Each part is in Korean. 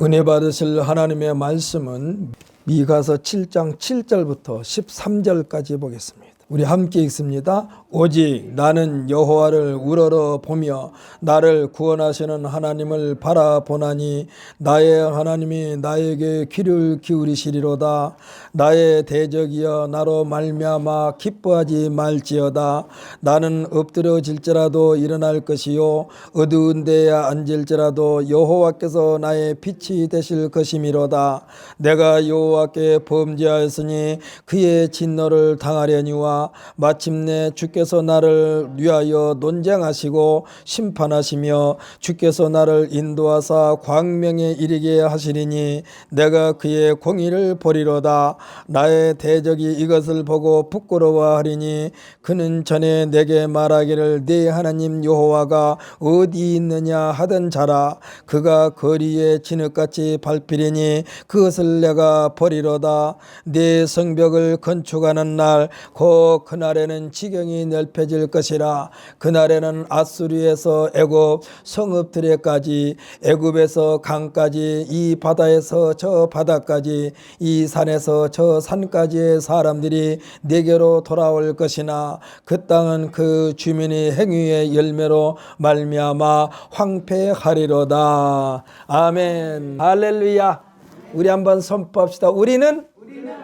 은혜 받으실 하나님의 말씀은 미가서 7장 7절부터 13절까지 보겠습니다. 우리 함께 읽습니다. 오직 나는 여호와를 우러러 보며 나를 구원하시는 하나님을 바라보나니 나의 하나님이 나에게 귀를 기울이시리로다. 나의 대적이여 나로 말미암아 기뻐하지 말지어다. 나는 엎드러질지라도 일어날 것이요 어두운 데에 앉을지라도 여호와께서 나의 빛이 되실 것이미로다. 내가 여호와께 범죄하였으니 그의 진노를 당하려니와 마침내 주께서 나를 위하여 논쟁하시고 심판하시며 주께서 나를 인도하사 광명에 이르게 하시리니 내가 그의 공의를 보리로다. 나의 대적이 이것을 보고 부끄러워하리니 그는 전에 내게 말하기를 네 하나님 여호와가 어디 있느냐 하던 자라. 그가 거리에 진흙같이 밟히리니 그것을 내가 버리로다. 네 성벽을 건축하는 날 곧 그날에는 지경이 넓혀질 것이라. 그날에는 아수르에서 애굽 성읍들에까지, 애굽에서 강까지, 이 바다에서 저 바다까지, 이 산에서 저 산까지의 사람들이 내게로 돌아올 것이나 그 땅은 그 주민의 행위의 열매로 말미암아 황폐하리로다. 아멘. 할렐루야. 우리 한번 선포합시다. 우리는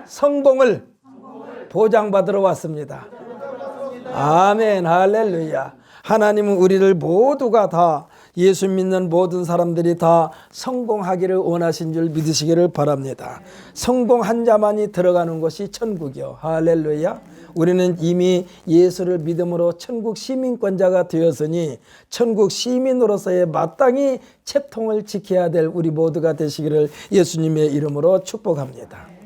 성공을 보장받으러 왔습니다. 아멘. 할렐루야. 하나님은 우리를 모두가 다, 예수 믿는 모든 사람들이 다 성공하기를 원하신 줄 믿으시기를 바랍니다. 성공한 자만이 들어가는 곳이 천국이요. 할렐루야. 우리는 이미 예수를 믿음으로 천국 시민권자가 되었으니 천국 시민으로서의 마땅히 채통을 지켜야 될 우리 모두가 되시기를 예수님의 이름으로 축복합니다.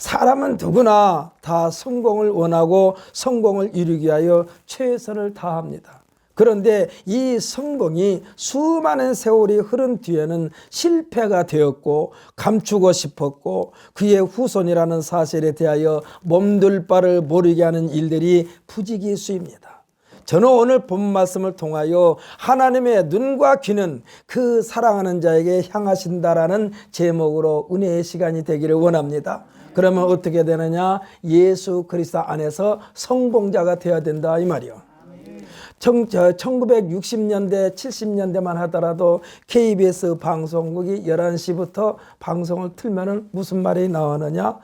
사람은 누구나 다 성공을 원하고 성공을 이루기 위하여 최선을 다합니다. 그런데 이 성공이 수많은 세월이 흐른 뒤에는 실패가 되었고 감추고 싶었고 그의 후손이라는 사실에 대하여 몸둘 바를 모르게 하는 일들이 부지기수입니다. 저는 오늘 본 말씀을 통하여 하나님의 눈과 귀는 그 사랑하는 자에게 향하신다라는 제목으로 은혜의 시간이 되기를 원합니다. 그러면 어떻게 되느냐? 예수 그리스도 안에서 성공자가 되어야 된다 이 말이요. 1960년대 70년대만 하더라도 KBS 방송국이 11시부터 방송을 틀면 무슨 말이 나오느냐?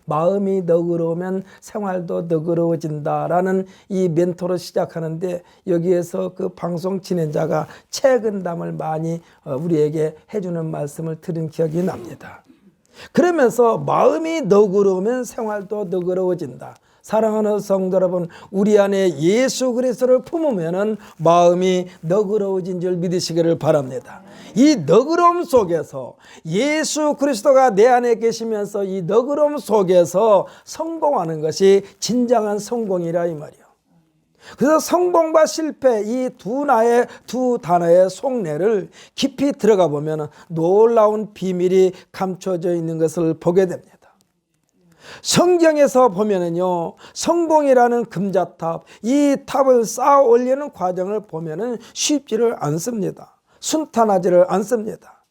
마음이 너그러우면 생활도 너그러워진다라는 이 멘토로 시작하는데 여기에서 그 방송 진행자가 책은담을 많이 우리에게 해주는 말씀을 들은 기억이 납니다. 그러면서 마음이 너그러우면 생활도 너그러워진다. 사랑하는 성도 여러분, 우리 안에 예수 그리스도를 품으면 마음이 너그러워진 줄 믿으시기를 바랍니다. 이 너그러움 속에서 예수 그리스도가 내 안에 계시면서 이 너그러움 속에서 성공하는 것이 진정한 성공이라 이 말이에요. 그래서 성공과 실패 이 두 단어의 속내를 깊이 들어가 보면 놀라운 비밀이 감춰져 있는 것을 보게 됩니다. 성경에서 보면은요, 성공이라는 금자탑, 이 탑을 쌓아 올리는 과정을 보면은 쉽지를 않습니다. 순탄하지를 않습니다.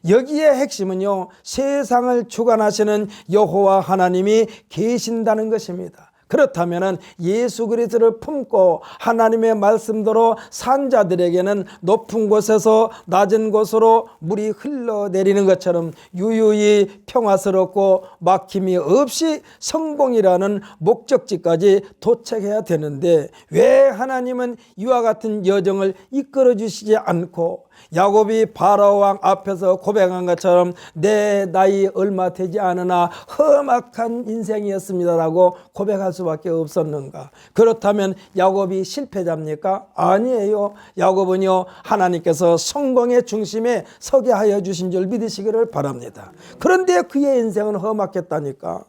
여기에 핵심은요, 세상을 주관하시는 여호와 하나님이 계신다는 것입니다. 그렇다면 예수 그리스도를 품고 하나님의 말씀대로 산 자들에게는 높은 곳에서 낮은 곳으로 물이 흘러내리는 것처럼 유유히 평화스럽고 막힘이 없이 성공이라는 목적지까지 도착해야 되는데 왜 하나님은 이와 같은 여정을 이끌어 주시지 않고 야곱이 바라오 왕 앞에서 고백한 것처럼 내 나이 얼마 되지 않으나 험악한 인생이었습니다라고 고백할 수밖에 없었는가? 그렇다면 야곱이 실패자입니까? 아니에요. 야곱은요, 하나님께서 성공의 중심에 서게 하여 주신 줄 믿으시기를 바랍니다. 그런데 그의 인생은 험악했다니까.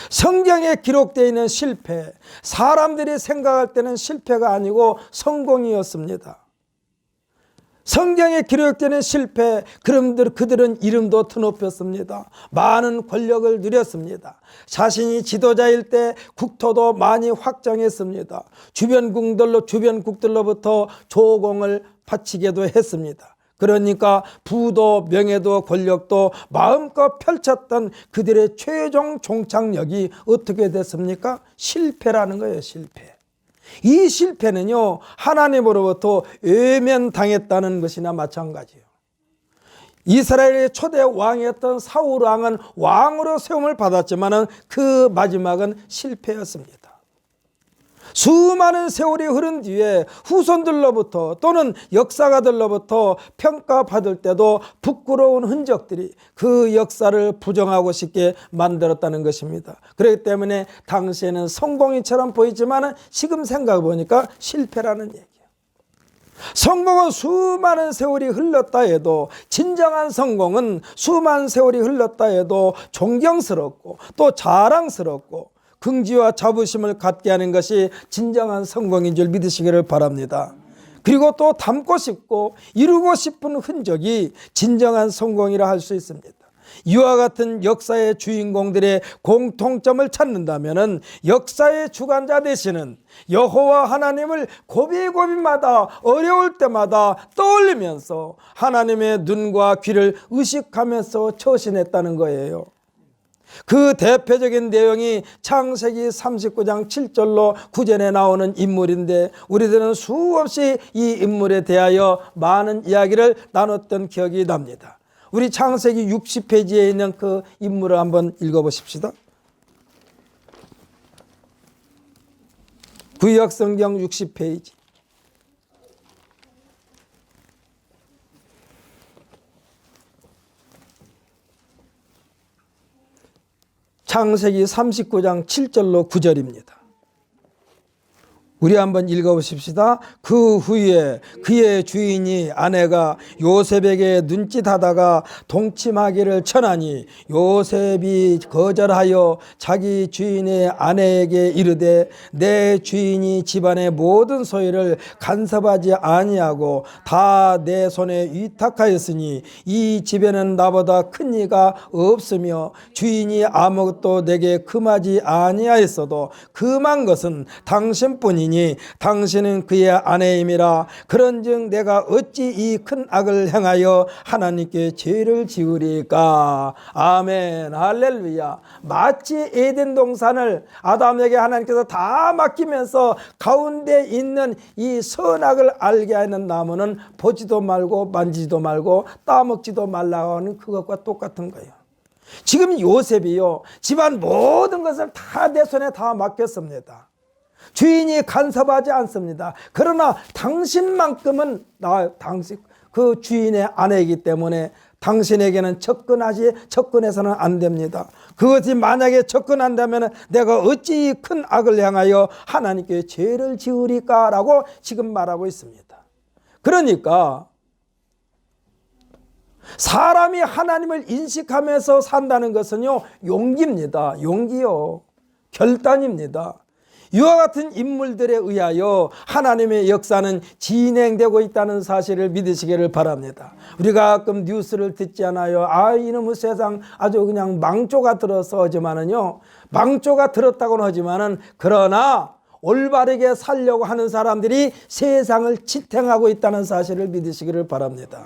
성경에 기록되어 있는 실패, 사람들이 생각할 때는 실패가 아니고 성공이었습니다. 성경에 기록되는 실패, 그들은 이름도 드높였습니다. 많은 권력을 누렸습니다. 자신이 지도자일 때 국토도 많이 확장했습니다. 주변국들로부터 조공을 바치게도 했습니다. 그러니까 부도 명예도 권력도 마음껏 펼쳤던 그들의 최종 종착역이 어떻게 됐습니까? 실패라는 거예요. 실패. 이 실패는요, 하나님으로부터 외면당했다는 것이나 마찬가지예요. 이스라엘의 초대 왕이었던 사울 왕은 왕으로 세움을 받았지만 그 마지막은 실패였습니다. 수많은 세월이 흐른 뒤에 후손들로부터 또는 역사가들로부터 평가받을 때도 부끄러운 흔적들이 그 역사를 부정하고 싶게 만들었다는 것입니다. 그렇기 때문에 당시에는 성공이처럼 보이지만 지금 생각해 보니까 실패라는 얘기예요. 성공은 수많은 세월이 흘렀다 해도, 진정한 성공은 수많은 세월이 흘렀다 해도 존경스럽고 또 자랑스럽고 긍지와 자부심을 갖게 하는 것이 진정한 성공인 줄 믿으시기를 바랍니다. 그리고 또 닮고 싶고 이루고 싶은 흔적이 진정한 성공이라 할 수 있습니다. 이와 같은 역사의 주인공들의 공통점을 찾는다면 역사의 주관자 되시는 여호와 하나님을 고비고비마다 어려울 때마다 떠올리면서 하나님의 눈과 귀를 의식하면서 처신했다는 거예요. 그 대표적인 내용이 창세기 39장 7절로 9절에 나오는 인물인데, 우리들은 수없이 이 인물에 대하여 많은 이야기를 나눴던 기억이 납니다. 우리 창세기 60페이지에 있는 그 인물을 한번 읽어보십시다. 구약성경 60페이지. 창세기 39장 7절로 9절입니다. 우리 한번 읽어보십시다. 그 후에 그의 주인이 아내가 요셉에게 눈짓하다가 동침하기를 청하니 요셉이 거절하여 자기 주인의 아내에게 이르되 내 주인이 집안의 모든 소유를 간섭하지 아니하고 다 내 손에 위탁하였으니 이 집에는 나보다 큰 이가 없으며 주인이 아무것도 내게 금하지 아니하였어도 금한 것은 당신뿐이니 당신은 그의 아내임이라. 그런즉 내가 어찌 이 큰 악을 행하여 하나님께 죄를 지으리까. 아멘, 할렐루야. 마치 에덴 동산을 아담에게 하나님께서 다 맡기면서 가운데 있는 이 선악을 알게 하는 나무는 보지도 말고 만지지도 말고 따먹지도 말라고 하는 그것과 똑같은 거예요. 지금 요셉이요, 집안 모든 것을 다 내 손에 다 맡겼습니다. 주인이 간섭하지 않습니다. 그러나 당신만큼은 당신 그 주인의 아내이기 때문에 당신에게는 접근해서는 안 됩니다. 그것이 만약에 접근한다면 내가 어찌 큰 악을 향하여 하나님께 죄를 지으리까 라고 지금 말하고 있습니다. 그러니까 사람이 하나님을 인식하면서 산다는 것은요, 용기입니다. 용기요, 결단입니다. 이와 같은 인물들에 의하여 하나님의 역사는 진행되고 있다는 사실을 믿으시기를 바랍니다. 우리가 가끔 뉴스를 듣지 않아요? 이놈의 세상 아주 그냥 망조가 들어서 하지만은요, 망조가 들었다고는 하지만은 그러나 올바르게 살려고 하는 사람들이 세상을 지탱하고 있다는 사실을 믿으시기를 바랍니다.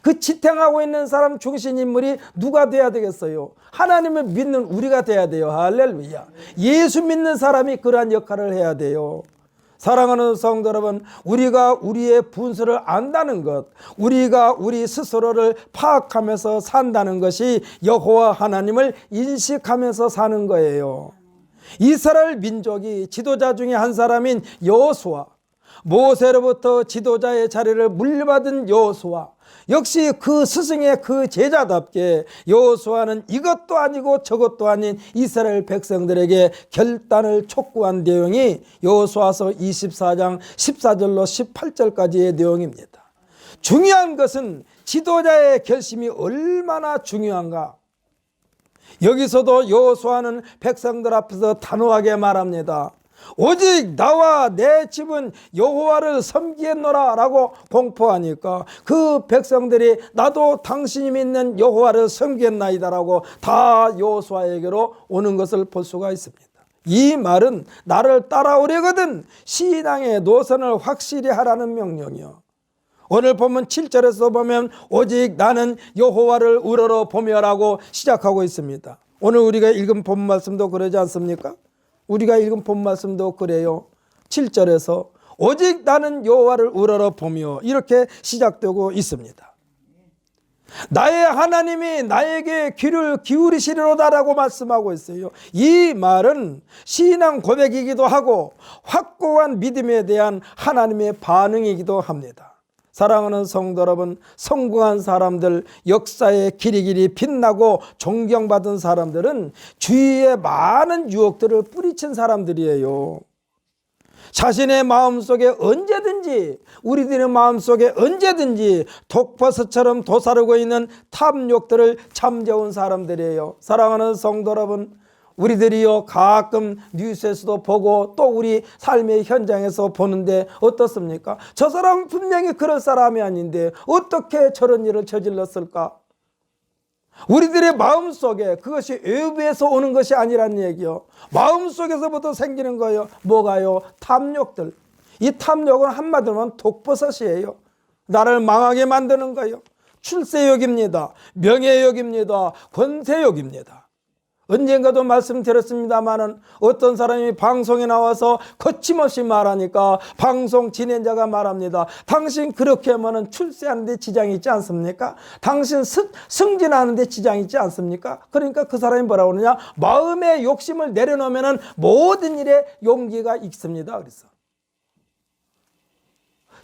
그 지탱하고 있는 사람 중심 인물이 누가 돼야 되겠어요? 하나님을 믿는 우리가 돼야 돼요. 할렐루야. 예수 믿는 사람이 그러한 역할을 해야 돼요. 사랑하는 성도 여러분, 우리가 우리의 분수를 안다는 것, 우리가 우리 스스로를 파악하면서 산다는 것이 여호와 하나님을 인식하면서 사는 거예요. 이스라엘 민족이 지도자 중에 한 사람인 여호수아, 모세로부터 지도자의 자리를 물려받은 여호수아, 역시 그 스승의 그 제자답게 여호수아는 이것도 아니고 저것도 아닌 이스라엘 백성들에게 결단을 촉구한 내용이 여호수아서 24장 14절로 18절까지의 내용입니다. 중요한 것은 지도자의 결심이 얼마나 중요한가. 여기서도 여호수아는 백성들 앞에서 단호하게 말합니다. 오직 나와 내 집은 여호와를 섬기겠노라 라고 공포하니까 그 백성들이 나도 당신이 믿는 여호와를 섬기겠나이다 라고 다 여호수아에게로 오는 것을 볼 수가 있습니다. 이 말은 나를 따라오려거든 신앙의 노선을 확실히 하라는 명령이요, 오늘 보면 7절에서 보면 오직 나는 여호와를 우러러보며라고 시작하고 있습니다. 오늘 우리가 읽은 본 말씀도 그러지 않습니까? 우리가 읽은 본 말씀도 그래요. 7절에서 오직 나는 여호와를 우러러보며 이렇게 시작되고 있습니다. 나의 하나님이 나에게 귀를 기울이시리로다라고 말씀하고 있어요. 이 말은 신앙 고백이기도 하고 확고한 믿음에 대한 하나님의 반응이기도 합니다. 사랑하는 성도 여러분, 성공한 사람들, 역사에 길이길이 빛나고 존경받은 사람들은 주위에 많은 유혹들을 뿌리친 사람들이에요. 자신의 마음속에 언제든지, 우리들의 마음속에 언제든지 독버섯처럼 도사르고 있는 탐욕들을 잠재운 사람들이에요. 사랑하는 성도 여러분, 우리들이요 가끔 뉴스에서도 보고 또 우리 삶의 현장에서 보는데 어떻습니까? 저 사람은 분명히 그럴 사람이 아닌데 어떻게 저런 일을 저질렀을까? 우리들의 마음속에 그것이 외부에서 오는 것이 아니란 얘기요. 마음속에서부터 생기는 거예요. 뭐가요? 탐욕들. 이 탐욕은 한마디로 하면 독버섯이에요. 나를 망하게 만드는 거예요. 출세욕입니다. 명예욕입니다. 권세욕입니다. 언젠가도 말씀드렸습니다마는 어떤 사람이 방송에 나와서 거침없이 말하니까 방송 진행자가 말합니다. 당신 그렇게 하면 출세하는 데 지장이 있지 않습니까? 당신 승진하는 데 지장이 있지 않습니까? 그러니까 그 사람이 뭐라고 그러냐? 마음의 욕심을 내려놓으면 모든 일에 용기가 있습니다. 그래서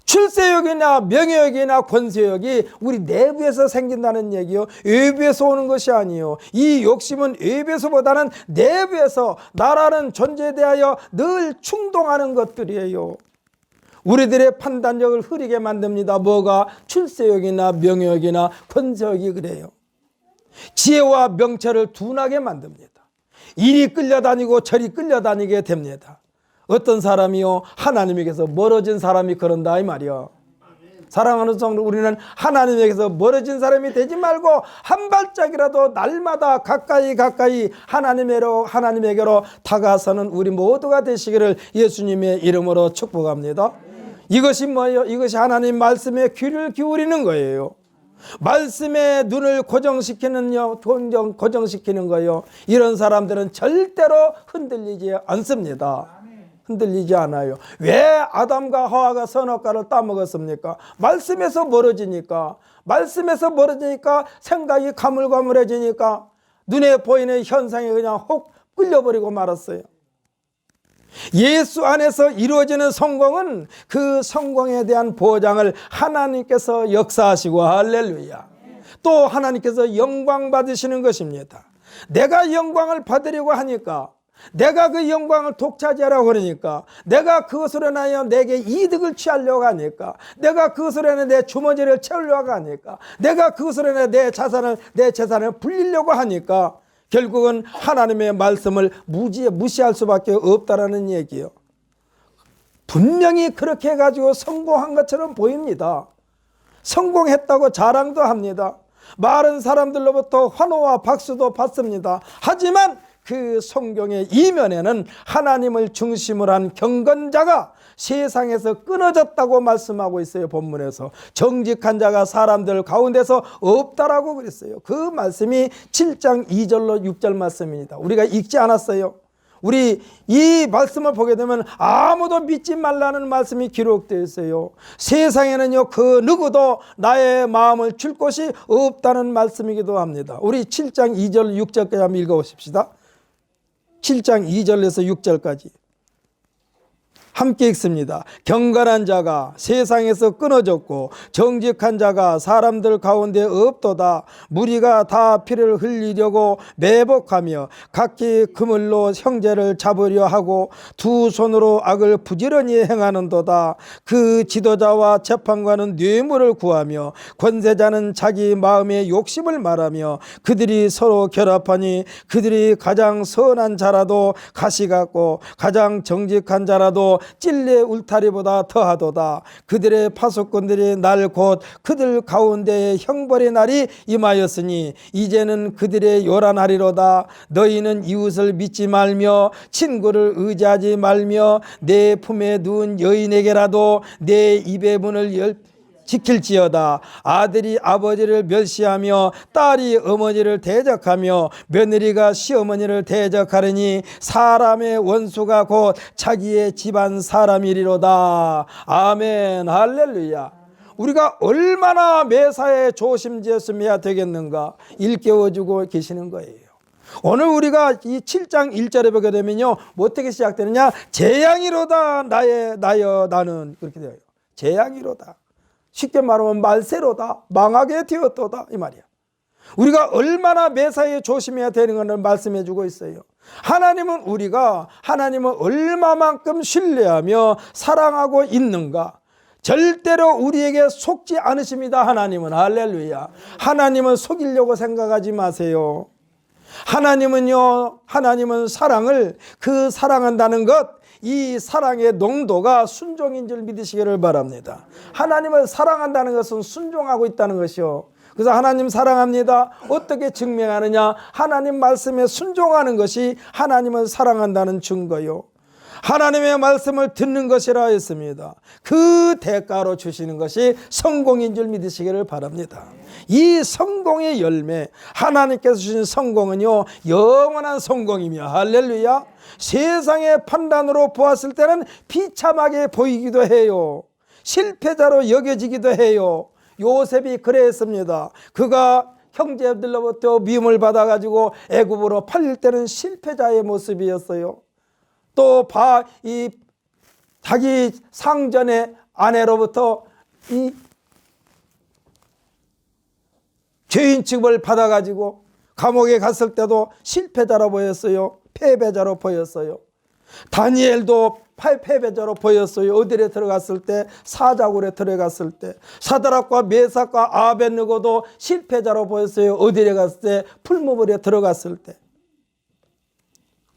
출세욕이나 명예욕이나 권세욕이 우리 내부에서 생긴다는 얘기요. 외부에서 오는 것이 아니요. 이 욕심은 외부에서보다는 내부에서 나라는 존재에 대하여 늘 충동하는 것들이에요. 우리들의 판단력을 흐리게 만듭니다. 뭐가? 출세욕이나 명예욕이나 권세욕이 그래요. 지혜와 명철을 둔하게 만듭니다. 이리 끌려다니고 저리 끌려다니게 됩니다. 어떤 사람이요 하나님에게서 멀어진 사람이 그런다 이 말이요. 사랑하는 성도, 우리는 하나님에게서 멀어진 사람이 되지 말고 한 발짝이라도 날마다 가까이 하나님에게로 다가서는 우리 모두가 되시기를 예수님의 이름으로 축복합니다. 이것이 뭐예요? 이것이 하나님 말씀에 귀를 기울이는 거예요. 말씀에 눈을 고정시키는 거예요. 이런 사람들은 절대로 흔들리지 않습니다. 흔들리지 않아요. 왜 아담과 하와가 선악과를 따먹었습니까? 말씀에서 멀어지니까 생각이 가물가물해지니까 눈에 보이는 현상에 그냥 혹 끌려버리고 말았어요. 예수 안에서 이루어지는 성공은 그 성공에 대한 보장을 하나님께서 역사하시고 할렐루야. 또 하나님께서 영광 받으시는 것입니다. 내가 영광을 받으려고 하니까, 내가 그 영광을 독차지하라고 그러니까, 내가 그것으로 인하여 내게 이득을 취하려고 하니까, 내가 그것으로 인하여 내 주머니를 채우려고 하니까, 내가 그것으로 인하여 내 재산을 불리려고 하니까 결국은 하나님의 말씀을 무시할 수밖에 없다라는 얘기예요. 분명히 그렇게 해가지고 성공한 것처럼 보입니다. 성공했다고 자랑도 합니다. 많은 사람들로부터 환호와 박수도 받습니다. 하지만 그 성경의 이면에는 하나님을 중심으로 한 경건자가 세상에서 끊어졌다고 말씀하고 있어요. 본문에서 정직한 자가 사람들 가운데서 없다라고 그랬어요. 그 말씀이 7장 2절로 6절 말씀입니다. 우리가 읽지 않았어요. 우리 이 말씀을 보게 되면 아무도 믿지 말라는 말씀이 기록되어 있어요. 세상에는요 그 누구도 나의 마음을 줄 곳이 없다는 말씀이기도 합니다. 우리 7장 2절 6절까지 한번 읽어보십시다. 7장 2절에서 6절까지 함께 읽습니다. 경건한 자가 세상에서 끊어졌고 정직한 자가 사람들 가운데 없도다. 무리가 다 피를 흘리려고 매복하며 각기 그물로 형제를 잡으려 하고 두 손으로 악을 부지런히 행하는도다. 그 지도자와 재판관은 뇌물을 구하며 권세자는 자기 마음의 욕심을 말하며 그들이 서로 결합하니 그들이 가장 선한 자라도 가시 같고 가장 정직한 자라도 찔레 울타리보다 더하도다. 그들의 파수꾼들이 날 곧 그들 가운데에 형벌의 날이 임하였으니 이제는 그들의 요란하리로다. 너희는 이웃을 믿지 말며 친구를 의지하지 말며 내 품에 누운 여인에게라도 내 입의 문을 지킬지어다. 아들이 아버지를 멸시하며 딸이 어머니를 대적하며 며느리가 시어머니를 대적하느니 사람의 원수가 곧 자기의 집안 사람이리로다. 아멘. 할렐루야. 우리가 얼마나 매사에 조심지었으면 되겠는가 일깨워주고 계시는 거예요. 오늘 우리가 이 7장 1절에 보게 되면요, 뭐 어떻게 시작되느냐? 재앙이로다 나여 나는, 그렇게 돼요. 재앙이로다. 쉽게 말하면 말세로다. 망하게 되었도다, 이 말이야. 우리가 얼마나 매사에 조심해야 되는 것을 말씀해 주고 있어요. 하나님은 얼마만큼 신뢰하며 사랑하고 있는가? 절대로 우리에게 속지 않으십니다. 하나님은. 할렐루야. 하나님은 속이려고 생각하지 마세요. 하나님은 사랑을, 그 사랑한다는 것, 이 사랑의 농도가 순종인 줄 믿으시기를 바랍니다. 하나님을 사랑한다는 것은 순종하고 있다는 것이요. 그래서 하나님 사랑합니다. 어떻게 증명하느냐? 하나님 말씀에 순종하는 것이 하나님을 사랑한다는 증거요. 하나님의 말씀을 듣는 것이라 했습니다. 그 대가로 주시는 것이 성공인 줄 믿으시기를 바랍니다. 이 성공의 열매, 하나님께서 주신 성공은요, 영원한 성공이며, 할렐루야. 세상의 판단으로 보았을 때는 비참하게 보이기도 해요. 실패자로 여겨지기도 해요. 요셉이 그랬습니다. 그가 형제들로부터 미움을 받아가지고 애굽으로 팔릴 때는 실패자의 모습이었어요. 또 자기 상전의 아내로부터 이 죄인 취급을 받아가지고 감옥에 갔을 때도 실패자로 보였어요. 패배자로 보였어요. 다니엘도 패배자로 보였어요. 어디에 들어갔을 때, 사자굴에 들어갔을 때. 사드락과 메삭과 아벳느고도 실패자로 보였어요. 어디에 갔을 때, 풀무불에 들어갔을 때.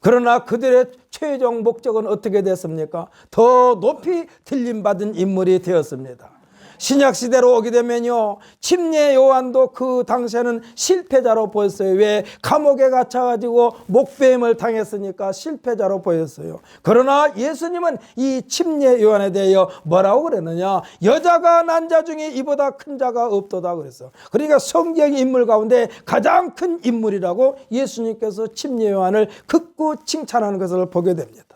그러나 그들의 최종 목적은 어떻게 됐습니까? 더 높이 들림받은 인물이 되었습니다. 신약시대로 오게 되면요, 침례 요한도 그 당시에는 실패자로 보였어요. 왜? 감옥에 갇혀가지고 목배임을 당했으니까 실패자로 보였어요. 그러나 예수님은 이 침례 요한에 대하여 뭐라고 그랬느냐? 여자가 난 자 중에 이보다 큰 자가 없도다 그랬어. 그러니까 성경 인물 가운데 가장 큰 인물이라고 예수님께서 침례 요한을 극구 칭찬하는 것을 보게 됩니다.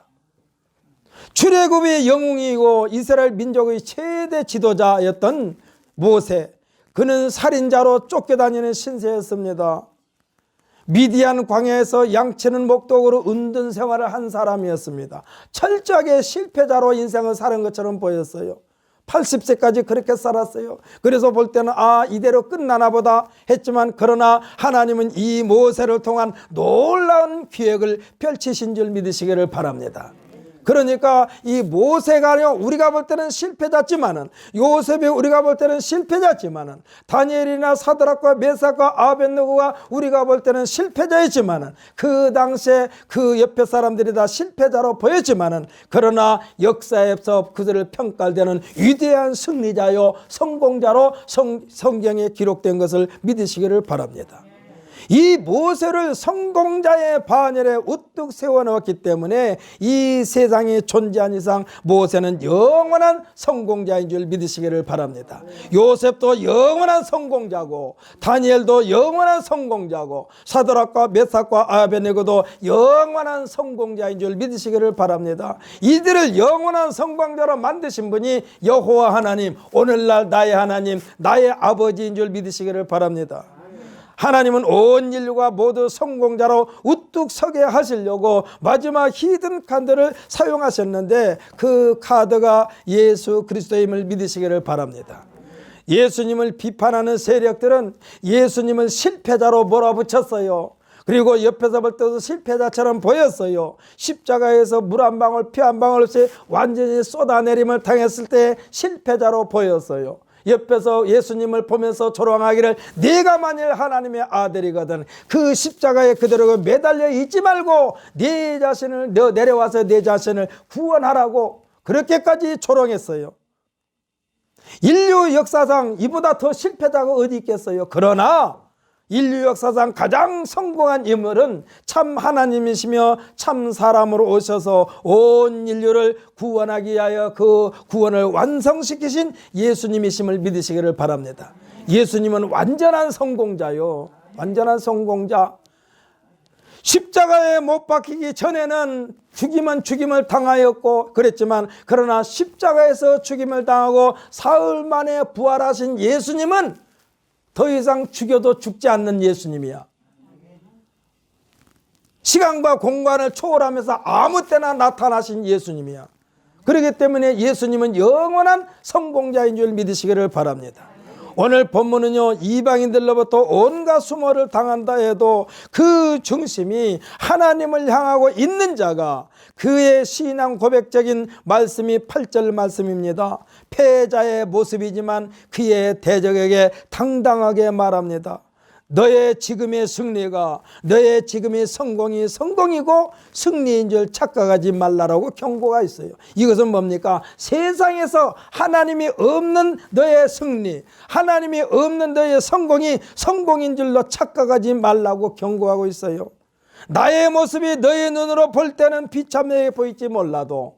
출애굽의 영웅이고 이스라엘 민족의 최대 지도자였던 모세, 그는 살인자로 쫓겨다니는 신세였습니다. 미디안 광야에서 양치는 목독으로 은둔 생활을 한 사람이었습니다. 철저하게 실패자로 인생을 사는 것처럼 보였어요. 80세까지 그렇게 살았어요. 그래서 볼 때는 이대로 끝나나 보다 했지만, 그러나 하나님은 이 모세를 통한 놀라운 기획을 펼치신 줄 믿으시기를 바랍니다. 그러니까 이 모세가 우리가 볼 때는 실패자지만은, 요셉이 우리가 볼 때는 실패자지만은, 다니엘이나 사드락과 메삭과 아벳느고가 우리가 볼 때는 실패자이지만은, 그 당시에 그 옆에 사람들이 다 실패자로 보였지만은, 그러나 역사에서 그들을 평가되는 위대한 승리자요 성공자로 성경에 기록된 것을 믿으시기를 바랍니다. 이 모세를 성공자의 반열에 우뚝 세워놓았기 때문에 이 세상에 존재한 이상 모세는 영원한 성공자인 줄 믿으시기를 바랍니다. 요셉도 영원한 성공자고, 다니엘도 영원한 성공자고, 사드락과 메삭과 아벳느고도 영원한 성공자인 줄 믿으시기를 바랍니다. 이들을 영원한 성공자로 만드신 분이 여호와 하나님, 오늘날 나의 하나님, 나의 아버지인 줄 믿으시기를 바랍니다. 하나님은 온 인류가 모두 성공자로 우뚝 서게 하시려고 마지막 히든 카드를 사용하셨는데, 그 카드가 예수 그리스도임을 믿으시기를 바랍니다. 예수님을 비판하는 세력들은 예수님을 실패자로 몰아붙였어요. 그리고 옆에서 볼 때도 실패자처럼 보였어요. 십자가에서 물 한 방울 피 한 방울 없이 완전히 쏟아내림을 당했을 때 실패자로 보였어요. 옆에서 예수님을 보면서 조롱하기를, 네가 만일 하나님의 아들이거든 그 십자가에 그대로 매달려 있지 말고 네 자신을 내려와서 네 자신을 구원하라고 그렇게까지 조롱했어요. 인류 역사상 이보다 더 실패자가 어디 있겠어요. 그러나 인류 역사상 가장 성공한 인물은 참 하나님이시며 참 사람으로 오셔서 온 인류를 구원하기 위하여 그 구원을 완성시키신 예수님이심을 믿으시기를 바랍니다. 예수님은 완전한 성공자요. 완전한 성공자. 십자가에 못 박히기 전에는 죽임을 당하였고 그랬지만, 그러나 십자가에서 죽임을 당하고 사흘 만에 부활하신 예수님은 더 이상 죽여도 죽지 않는 예수님이야. 시간과 공간을 초월하면서 아무 때나 나타나신 예수님이야. 그렇기 때문에 예수님은 영원한 성공자인 줄 믿으시기를 바랍니다. 오늘 본문은요, 이방인들로부터 온갖 수모를 당한다 해도 그 중심이 하나님을 향하고 있는 자가, 그의 신앙 고백적인 말씀이 8절 말씀입니다. 패자의 모습이지만 그의 대적에게 당당하게 말합니다. 너의 지금의 승리가, 너의 지금의 성공이 성공이고 승리인 줄 착각하지 말라라고 경고가 있어요. 이것은 뭡니까? 세상에서 하나님이 없는 너의 승리, 하나님이 없는 너의 성공이 성공인 줄로 착각하지 말라고 경고하고 있어요. 나의 모습이 너의 눈으로 볼 때는 비참하게 보일지 몰라도,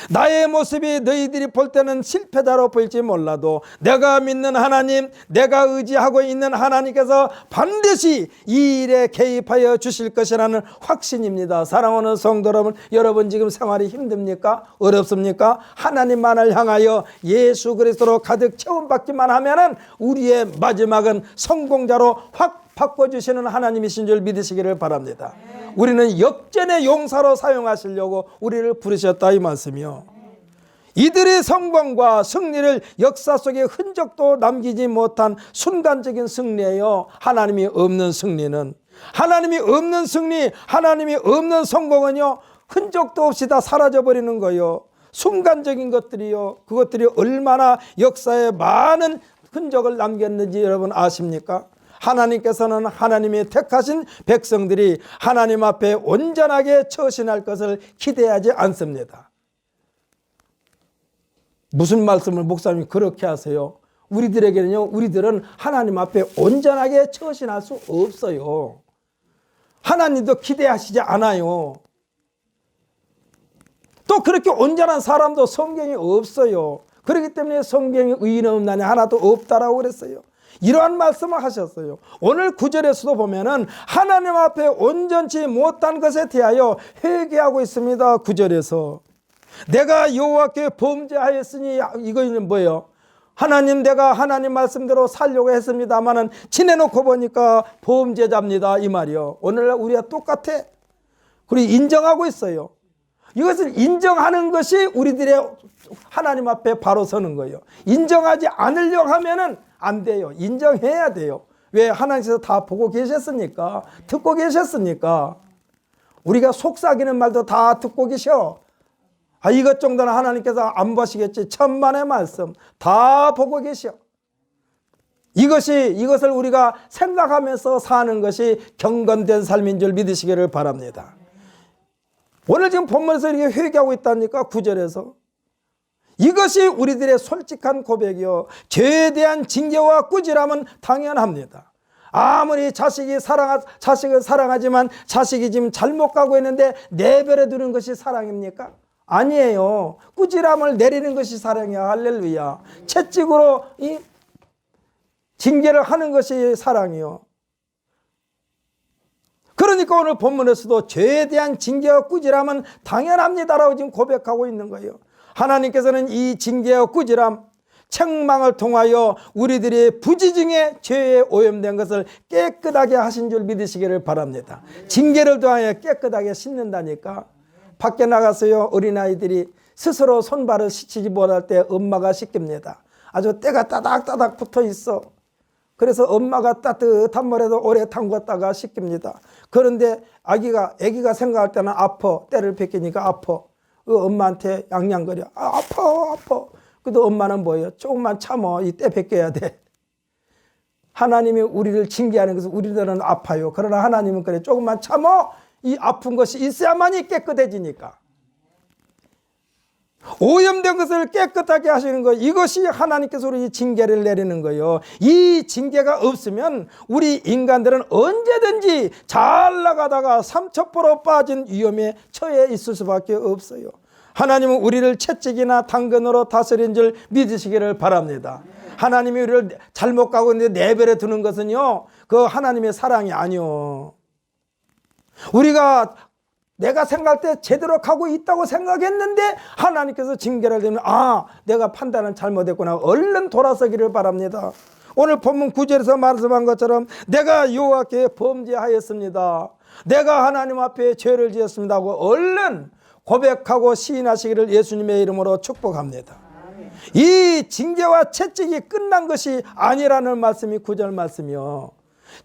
나의 모습이 너희들이 볼 때는 실패자로 보일지 몰라도, 내가 믿는 하나님, 내가 의지하고 있는 하나님께서 반드시 이 일에 개입하여 주실 것이라는 확신입니다. 사랑하는 성도 여러분 지금 생활이 힘듭니까? 어렵습니까? 하나님만을 향하여 예수 그리스도로 가득 채움받기만 하면은 우리의 마지막은 성공자로 확 바꿔주시는 하나님이신 줄 믿으시기를 바랍니다. 우리는 역전의 용사로 사용하시려고 우리를 부르셨다 이 말씀이요. 이들의 성공과 승리를 역사 속에 흔적도 남기지 못한 순간적인 승리예요. 하나님이 없는 승리는, 하나님이 없는 승리, 하나님이 없는 성공은요, 흔적도 없이 다 사라져버리는 거예요. 순간적인 것들이요, 그것들이 얼마나 역사에 많은 흔적을 남겼는지 여러분 아십니까? 하나님께서는 하나님이 택하신 백성들이 하나님 앞에 온전하게 처신할 것을 기대하지 않습니다. 무슨 말씀을 목사님이 그렇게 하세요? 우리들에게는요, 우리들은 하나님 앞에 온전하게 처신할 수 없어요. 하나님도 기대하시지 않아요. 또 그렇게 온전한 사람도 성경에 없어요. 그렇기 때문에 성경에 의인 없나니 하나도 없다라고 그랬어요. 이러한 말씀을 하셨어요. 오늘 9절에서도 보면은 하나님 앞에 온전치 못한 것에 대하여 회개하고 있습니다. 9절에서 내가 여호와께 범죄하였으니, 이거는 뭐예요? 하나님, 내가 하나님 말씀대로 살려고 했습니다마는 지내놓고 보니까 범죄자입니다 이 말이요. 오늘날 우리가 똑같아. 그리고 인정하고 있어요. 이것을 인정하는 것이 우리들의 하나님 앞에 바로 서는 거예요. 인정하지 않으려고 하면은 안 돼요. 인정해야 돼요. 왜? 하나님께서 다 보고 계셨으니까, 듣고 계셨으니까. 우리가 속삭이는 말도 다 듣고 계셔. 이것 정도는 하나님께서 안 보시겠지. 천만의 말씀 다 보고 계셔. 이것을 우리가 생각하면서 사는 것이 경건된 삶인 줄 믿으시기를 바랍니다. 오늘 지금 본문에서 이렇게 회개하고 있다니까, 9절에서. 이것이 우리들의 솔직한 고백이요, 죄에 대한 징계와 꾸지람은 당연합니다. 아무리 자식을 사랑하지만 자식이 지금 잘못 가고 있는데 내버려 두는 것이 사랑입니까? 아니에요. 꾸지람을 내리는 것이 사랑이야. 할렐루야. 채찍으로 이 징계를 하는 것이 사랑이요. 그러니까 오늘 본문에서도 죄에 대한 징계와 꾸지람은 당연합니다라고 지금 고백하고 있는 거예요. 하나님께서는 이 징계와 꾸지람, 책망을 통하여 우리들이 부지중에 죄에 오염된 것을 깨끗하게 하신 줄 믿으시기를 바랍니다. 징계를 통하여 깨끗하게 씻는다니까. 밖에 나가서요, 어린아이들이 스스로 손발을 씻지 못할 때 엄마가 씻깁니다. 아주 때가 따닥따닥 붙어 있어. 그래서 엄마가 따뜻한 물에도 오래 담궜다가 씻깁니다. 그런데 아기가 생각할 때는 아파. 때를 뺏기니까 아파. 그 엄마한테 양양거려. 아파. 그래도 엄마는 뭐예요? 조금만 참어. 이 때 뺏겨야 돼. 하나님이 우리를 징계하는 것은 우리들은 아파요. 그러나 하나님은 그래. 조금만 참어. 이 아픈 것이 있어야만이 깨끗해지니까. 오염된 것을 깨끗하게 하시는 것, 이것이 하나님께서 우리 징계를 내리는 거예요. 이 징계가 없으면 우리 인간들은 언제든지 잘 나가다가 삼척포로 빠진 위험에 처해 있을 수밖에 없어요. 하나님은 우리를 채찍이나 당근으로 다스린 줄 믿으시기를 바랍니다. 하나님이 우리를 잘못 가고 있는데 내버려 두는 것은요, 그 하나님의 사랑이 아니요. 우리가 내가 생각할 때 제대로 가고 있다고 생각했는데 하나님께서 징계를 내면 내가 판단은 잘못했구나. 얼른 돌아서기를 바랍니다. 오늘 본문 9절에서 말씀한 것처럼 내가 여호와께 범죄하였습니다. 내가 하나님 앞에 죄를 지었습니다 하고 얼른 고백하고 시인하시기를 예수님의 이름으로 축복합니다. 이 징계와 채찍이 끝난 것이 아니라는 말씀이 9절 말씀이요.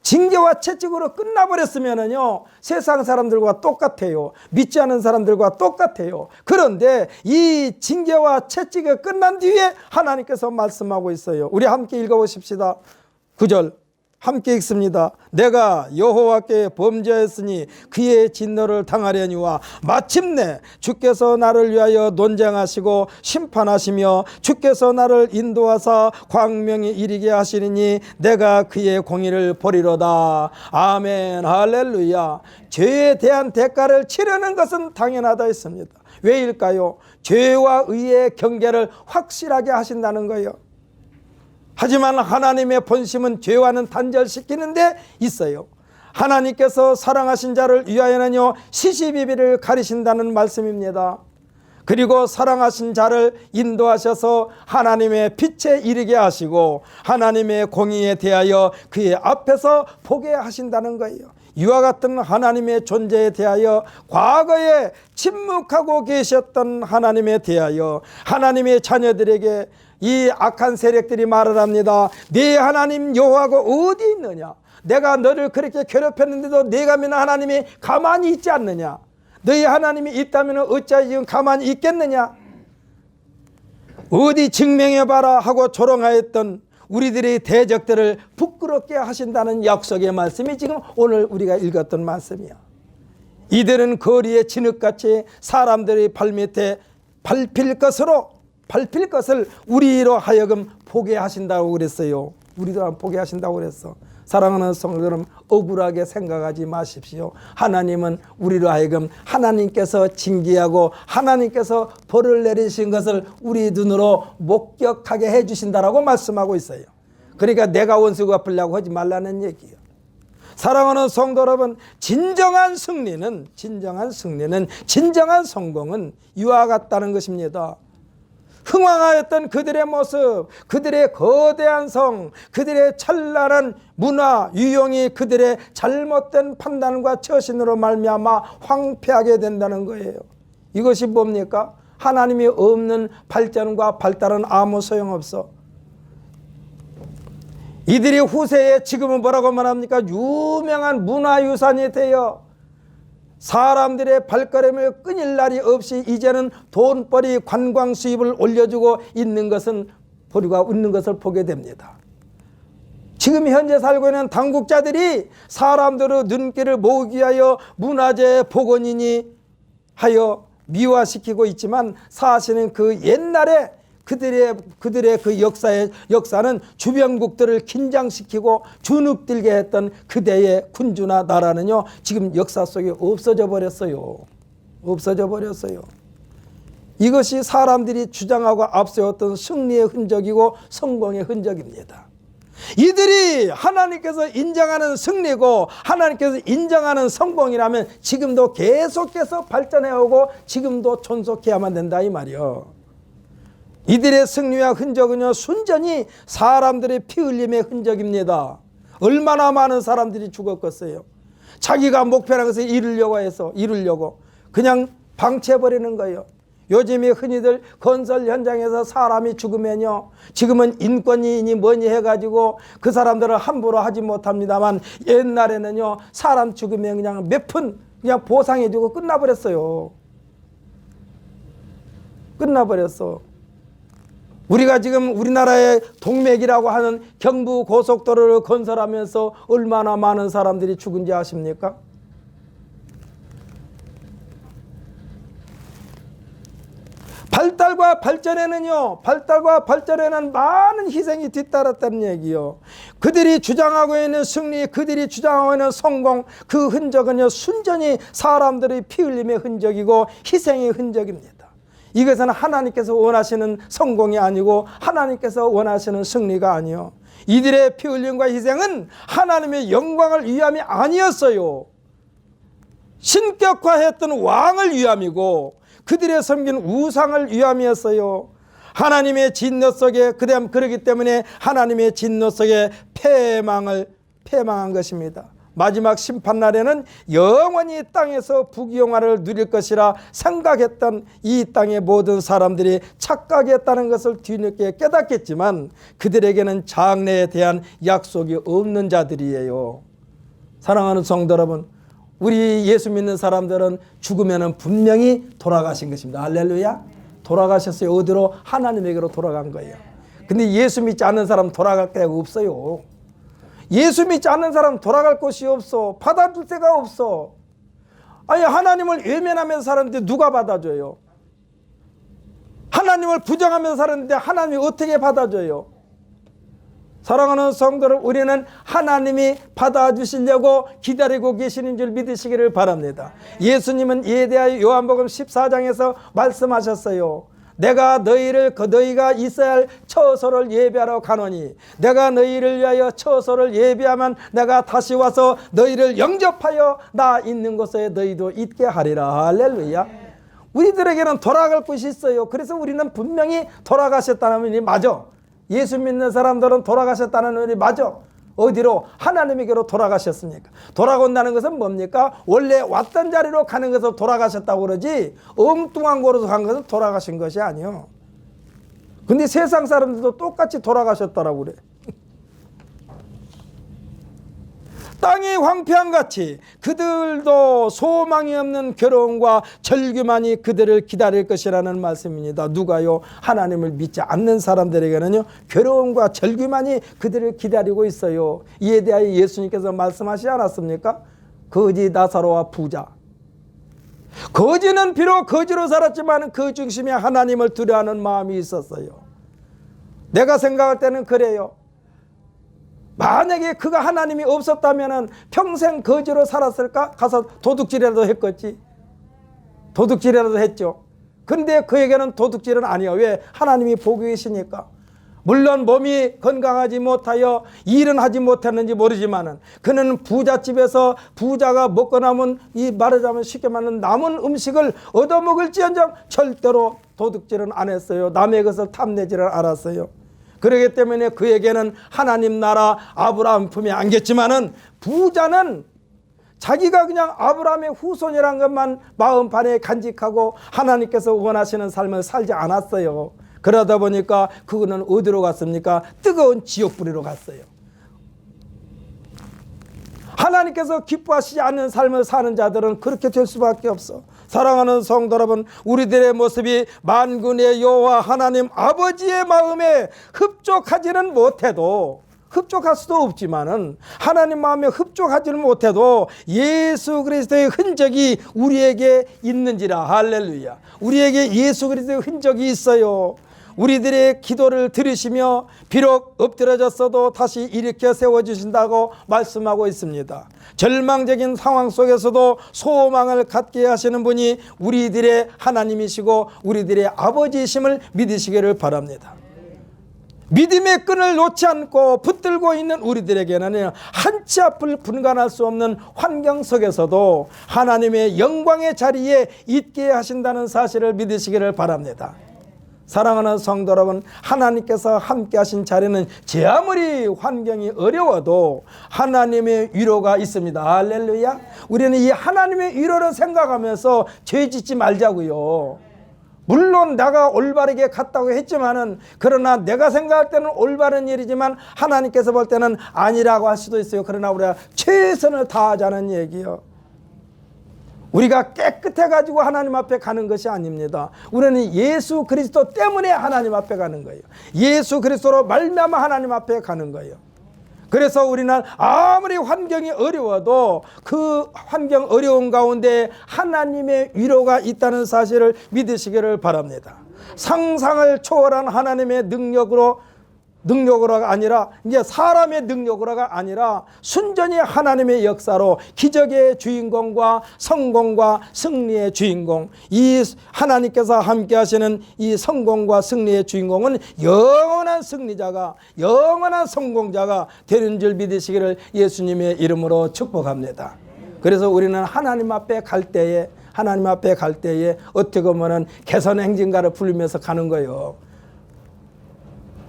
징계와 채찍으로 끝나버렸으면요, 세상 사람들과 똑같아요. 믿지 않은 사람들과 똑같아요. 그런데 이 징계와 채찍이 끝난 뒤에 하나님께서 말씀하고 있어요. 우리 함께 읽어보십시다. 9절 함께 읽습니다. 내가 여호와께 범죄했으니 그의 진노를 당하려니와 마침내 주께서 나를 위하여 논쟁하시고 심판하시며 주께서 나를 인도하사 광명에 이르게 하시리니 내가 그의 공의를 보리로다. 아멘. 할렐루야. 죄에 대한 대가를 치르는 것은 당연하다 했습니다. 왜일까요? 죄와 의의 경계를 확실하게 하신다는 거예요. 하지만 하나님의 본심은 죄와는 단절시키는 데 있어요. 하나님께서 사랑하신 자를 위하여는요, 시시비비를 가리신다는 말씀입니다. 그리고 사랑하신 자를 인도하셔서 하나님의 빛에 이르게 하시고 하나님의 공의에 대하여 그의 앞에서 보게 하신다는 거예요. 이와 같은 하나님의 존재에 대하여 과거에 침묵하고 계셨던 하나님에 대하여 하나님의 자녀들에게 이 악한 세력들이 말을 합니다. 네 하나님 여호와가 어디 있느냐? 내가 너를 그렇게 괴롭혔는데도 네가 믿는 하나님이 가만히 있지 않느냐? 너희 하나님이 있다면 어찌하여 지금 가만히 있겠느냐? 어디 증명해봐라 하고 조롱하였던 우리들의 대적들을 부끄럽게 하신다는 약속의 말씀이 지금 오늘 우리가 읽었던 말씀이야. 이들은 거리에 진흙같이 사람들의 발밑에 밟힐 것을 우리로 하여금 보게 하신다고 그랬어요. 우리도 보게 하신다고 그랬어. 사랑하는 성도들은 억울하게 생각하지 마십시오. 하나님은 우리로 하여금 하나님께서 징계하고 하나님께서 벌을 내리신 것을 우리 눈으로 목격하게 해주신다라고 말씀하고 있어요. 그러니까 내가 원수 갚으려고 하지 말라는 얘기예요. 사랑하는 성도 여러분, 진정한 승리는 진정한 성공은 이와 같다는 것입니다. 흥왕하였던 그들의 모습, 그들의 거대한 성, 그들의 찬란한 문화, 유형이 그들의 잘못된 판단과 처신으로 말미암아 황폐하게 된다는 거예요. 이것이 뭡니까? 하나님이 없는 발전과 발달은 아무 소용없어. 이들이 후세에 지금은 뭐라고 말합니까? 유명한 문화유산이 되어 사람들의 발걸음을 끊일 날이 없이 이제는 돈벌이 관광 수입을 올려주고 있는 것은 우리가 웃는 것을 보게 됩니다. 지금 현재 살고 있는 당국자들이 사람들의 눈길을 모으기 위하여 문화재 복원이니 하여 미화시키고 있지만 사실은 그 옛날에 그들의 그 역사는 주변국들을 긴장시키고 주눅들게 했던 그대의 군주나 나라는요, 지금 역사 속에 없어져 버렸어요. 이것이 사람들이 주장하고 앞세웠던 승리의 흔적이고 성공의 흔적입니다. 이들이 하나님께서 인정하는 승리고 하나님께서 인정하는 성공이라면 지금도 계속해서 발전해오고 지금도 존속해야만 된다 이 말이요. 이들의 승리와 흔적은요, 순전히 사람들의 피 흘림의 흔적입니다. 얼마나 많은 사람들이 죽었겠어요. 자기가 목표라는 것을 이루려고 그냥 방치해버리는 거예요. 요즘에 흔히들 건설 현장에서 사람이 죽으면요, 지금은 인권위니 뭐니 해가지고 그 사람들을 함부로 하지 못합니다만 옛날에는요, 사람 죽으면 그냥 몇 푼 그냥 보상해주고 끝나버렸어. 우리가 지금 우리나라의 동맥이라고 하는 경부 고속도로를 건설하면서 얼마나 많은 사람들이 죽은지 아십니까? 발달과 발전에는 많은 희생이 뒤따랐다는 얘기요. 그들이 주장하고 있는 승리, 그들이 주장하고 있는 성공, 그 흔적은요, 순전히 사람들의 피 흘림의 흔적이고 희생의 흔적입니다. 이것은 하나님께서 원하시는 성공이 아니고 하나님께서 원하시는 승리가 아니요, 이들의 피 흘림과 희생은 하나님의 영광을 위함이 아니었어요. 신격화했던 왕을 위함이고 그들의 섬긴 우상을 위함이었어요. 하나님의 진노 속에, 그러기 때문에 하나님의 진노 속에 패망한 것입니다. 마지막 심판날에는 영원히 땅에서 부귀영화를 누릴 것이라 생각했던 이 땅의 모든 사람들이 착각했다는 것을 뒤늦게 깨닫겠지만 그들에게는 장래에 대한 약속이 없는 자들이에요. 사랑하는 성도 여러분, 우리 예수 믿는 사람들은 죽으면 분명히 돌아가신 것입니다. 할렐루야. 돌아가셨어요. 어디로? 하나님에게로 돌아간 거예요. 근데 예수 믿지 않는 사람 돌아갈 데가 없어요. 예수 믿지 않는 사람 돌아갈 곳이 없어. 받아줄 데가 없어. 아니, 하나님을 외면하면서 살았는데 누가 받아줘요? 하나님을 부정하면서 살았는데 하나님이 어떻게 받아줘요? 사랑하는 성도들, 우리는 하나님이 받아주시려고 기다리고 계시는 줄 믿으시기를 바랍니다. 예수님은 이에 대하여 요한복음 14장에서 말씀하셨어요. 내가 너희가 있어야 할 처소를 예비하러 가노니 내가 너희를 위하여 처소를 예비하면 내가 다시 와서 너희를 영접하여 나 있는 곳에 너희도 있게 하리라. 할렐루야. 우리들에게는 돌아갈 곳이 있어요. 그래서 우리는 분명히 돌아가셨다는 의미 맞아. 예수 믿는 사람들은 돌아가셨다는 의미 맞아. 어디로? 하나님에게로 돌아가셨습니까? 돌아온다는 것은 뭡니까? 원래 왔던 자리로 가는 것을 돌아가셨다고 그러지 엉뚱한 곳으로 간 것은 돌아가신 것이 아니요. 근데 세상 사람들도 똑같이 돌아가셨다라고 그래. 땅이 황폐한 같이 그들도 소망이 없는 괴로움과 절규만이 그들을 기다릴 것이라는 말씀입니다. 누가요? 하나님을 믿지 않는 사람들에게는요, 괴로움과 절규만이 그들을 기다리고 있어요. 이에 대하여 예수님께서 말씀하시지 않았습니까? 거지 나사로와 부자. 거지는 비록 거지로 살았지만 그 중심에 하나님을 두려워하는 마음이 있었어요. 내가 생각할 때는 그래요. 만약에 그가 하나님이 없었다면 평생 거지로 살았을까? 가서 도둑질이라도 했겠지. 도둑질이라도 했죠. 근데 그에게는 도둑질은 아니야. 왜? 하나님이 보고 계시니까. 물론 몸이 건강하지 못하여 일은 하지 못했는지 모르지만 그는 부잣집에서 부자가 먹고 남은, 이 말하자면 쉽게 말하면 남은 음식을 얻어먹을지언정 절대로 도둑질은 안 했어요. 남의 것을 탐내지를 않았어요. 그렇기 때문에 그에게는 하나님 나라 아브라함 품에 안겼지만은 부자는 자기가 그냥 아브라함의 후손이란 것만 마음판에 간직하고 하나님께서 원하시는 삶을 살지 않았어요. 그러다 보니까 그거는 어디로 갔습니까? 뜨거운 지옥불이로 갔어요. 하나님께서 기뻐하시지 않는 삶을 사는 자들은 그렇게 될 수밖에 없어. 사랑하는 성도 여러분, 우리들의 모습이 만군의 여호와 하나님 아버지의 마음에 흡족하지는 못해도, 흡족할 수도 없지만은 하나님 마음에 흡족하지는 못해도 예수 그리스도의 흔적이 우리에게 있는지라. 할렐루야. 우리에게 예수 그리스도의 흔적이 있어요. 우리들의 기도를 들으시며 비록 엎드려졌어도 다시 일으켜 세워주신다고 말씀하고 있습니다. 절망적인 상황 속에서도 소망을 갖게 하시는 분이 우리들의 하나님이시고 우리들의 아버지이심을 믿으시기를 바랍니다. 믿음의 끈을 놓지 않고 붙들고 있는 우리들에게는 한치 앞을 분간할 수 없는 환경 속에서도 하나님의 영광의 자리에 있게 하신다는 사실을 믿으시기를 바랍니다. 사랑하는 성도 여러분, 하나님께서 함께 하신 자리는 제 아무리 환경이 어려워도 하나님의 위로가 있습니다. 할렐루야. 우리는 이 하나님의 위로를 생각하면서 죄 짓지 말자고요. 물론 내가 올바르게 갔다고 했지만은, 그러나 내가 생각할 때는 올바른 일이지만 하나님께서 볼 때는 아니라고 할 수도 있어요. 그러나 우리가 최선을 다하자는 얘기요. 우리가 깨끗해가지고 하나님 앞에 가는 것이 아닙니다. 우리는 예수 그리스도 때문에 하나님 앞에 가는 거예요. 예수 그리스도로 말미암아 하나님 앞에 가는 거예요. 그래서 우리는 아무리 환경이 어려워도 그 환경 어려운 가운데 하나님의 위로가 있다는 사실을 믿으시기를 바랍니다. 상상을 초월한 하나님의 능력으로가 아니라 이제 사람의 능력으로가 아니라 순전히 하나님의 역사로 기적의 주인공과 성공과 승리의 주인공, 이 하나님께서 함께 하시는 이 성공과 승리의 주인공은 영원한 승리자가, 영원한 성공자가 되는 줄 믿으시기를 예수님의 이름으로 축복합니다. 그래서 우리는 하나님 앞에 갈 때에 어떻게 보면은 개선 행진가를 부르면서 가는 거예요.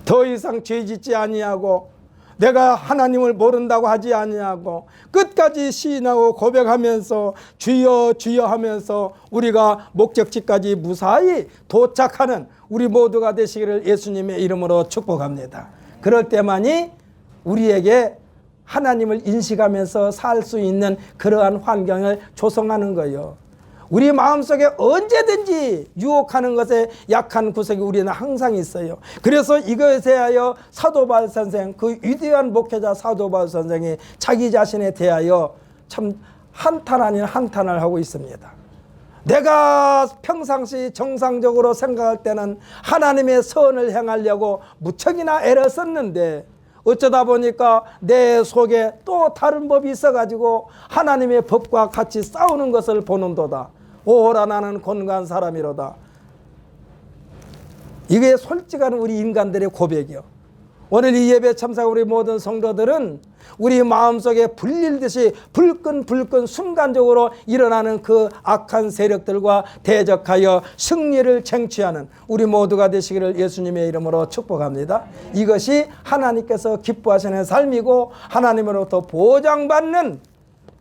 더 이상 죄 짓지 아니하고 내가 하나님을 모른다고 하지 아니하고 끝까지 시인하고 고백하면서 주여 주여 하면서 우리가 목적지까지 무사히 도착하는 우리 모두가 되시기를 예수님의 이름으로 축복합니다. 그럴 때만이 우리에게 하나님을 인식하면서 살 수 있는 그러한 환경을 조성하는 거예요. 우리 마음속에 언제든지 유혹하는 것에 약한 구석이 우리는 항상 있어요. 그래서 이것에 대하여 사도 바울 선생, 그 위대한 목회자 사도 바울 선생이 자기 자신에 대하여 참 한탄 아닌 한탄을 하고 있습니다. 내가 평상시 정상적으로 생각할 때는 하나님의 선을 행하려고 무척이나 애를 썼는데 어쩌다 보니까 내 속에 또 다른 법이 있어가지고 하나님의 법과 같이 싸우는 것을 보는도다. 오라 나는 곤고한 사람이로다. 이게 솔직한 우리 인간들의 고백이요. 오늘 이 예배 참석한 우리 모든 성도들은 우리 마음속에 불릴듯이 불끈 순간적으로 일어나는 그 악한 세력들과 대적하여 승리를 쟁취하는 우리 모두가 되시기를 예수님의 이름으로 축복합니다. 이것이 하나님께서 기뻐하시는 삶이고 하나님으로부터 보장받는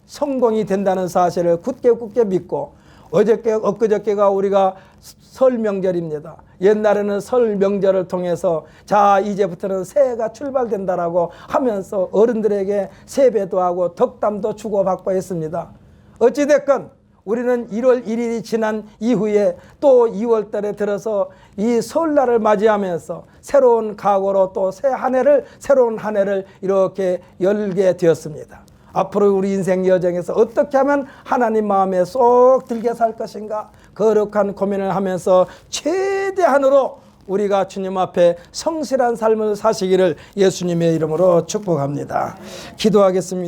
성공이 된다는 사실을 굳게 믿고, 엊그저께가 우리가 설 명절입니다. 옛날에는 설 명절을 통해서 자 이제부터는 새해가 출발된다라고 하면서 어른들에게 세배도 하고 덕담도 주고받고 했습니다. 어찌됐건 우리는 1월 1일이 지난 이후에 또 2월 달에 들어서 이 설날을 맞이하면서 새로운 각오로 또 새로운 한 해를 이렇게 열게 되었습니다. 앞으로 우리 인생 여정에서 어떻게 하면 하나님 마음에 쏙 들게 살 것인가 거룩한 고민을 하면서 최대한으로 우리가 주님 앞에 성실한 삶을 사시기를 예수님의 이름으로 축복합니다. 기도하겠습니다.